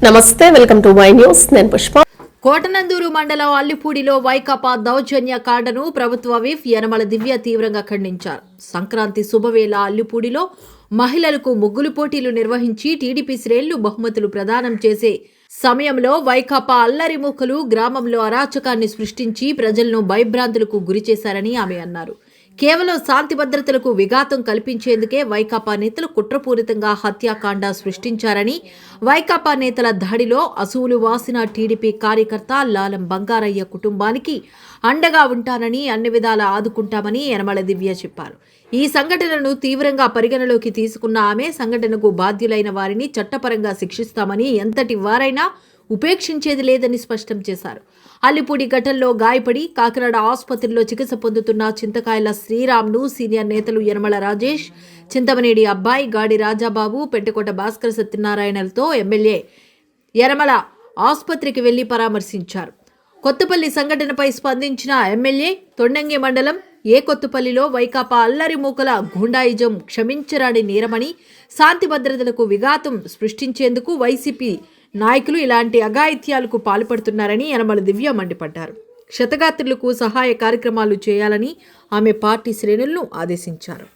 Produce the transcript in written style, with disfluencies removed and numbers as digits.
నమస్తే, welcome to my news. నేను పుష్ప. కోటనందూరు మండలం అల్లిపూడిలో వైకాపా దౌర్జన్య కాండను ప్రభుత్వ విప్ యనమల దివ్య తీవ్రంగా ఖండించారు. సంక్రాంతి శుభవేళ అల్లిపూడిలో మహిళలకు ముగ్గులు పోటీలు నిర్వహించి టీడీపీ శ్రేణులు బహుమతులు ప్రదానం చేసే సమయంలో వైకాపా అల్లరి మూకలు గ్రామంలో అరాచకాన్ని సృష్టించి ప్రజలను భయభ్రాంతులకు గురిచేశారని ఆమె అన్నారు. కేవలం శాంతి భద్రతలకు విఘాతం కల్పించేందుకే వైకాపా నేతలు కుట్రపూరితంగా హత్యాకాండ సృష్టించారని, వైకాపా నేతల దాడిలో అసూలు వాసిన టీడీపీ కార్యకర్త లాలం బంగారయ్య కుటుంబానికి అండగా ఉంటానని, అన్ని విధాలా ఆదుకుంటామని యనమల దివ్య చెప్పారు. ఈ సంఘటనను తీవ్రంగా పరిగణలోకి తీసుకున్న ఆమె సంఘటనకు బాధ్యులైన వారిని చట్టపరంగా శిక్షిస్తామని, ఎంతటి వారైనా ఉపేక్షించేది లేదని స్పష్టం చేశారు. అల్లిపూడి ఘటనలో గాయపడి కాకినాడ ఆసుపత్రిలో చికిత్స పొందుతున్న చింతకాయల శ్రీరామ్ను సీనియర్ నేతలు యనమల రాజేష్, చింతమనేడి అబ్బాయి, గాడి రాజాబాబు, పెంటకోట భాస్కర్ సత్యనారాయణలతో ఎమ్మెల్యే యనమల ఆసుపత్రికి వెళ్లి పరామర్శించారు. కొత్తపల్లి సంఘటనపై స్పందించిన ఎమ్మెల్యే తొండంగి మండలం కొత్తపల్లిలో వైకాపా అల్లరి మూకల గూండాయిజం క్షమించరాని నేరమని, శాంతి భద్రతలకు విఘాతం సృష్టించేందుకు వైసీపీ నాయకులు ఇలాంటి అఘాయిత్యాలకు పాల్పడుతున్నారని యనమల దివ్య మండిపడ్డారు. క్షతగాత్రులకు సహాయ కార్యక్రమాలు చేయాలని ఆమె పార్టీ శ్రేణులను ఆదేశించారు.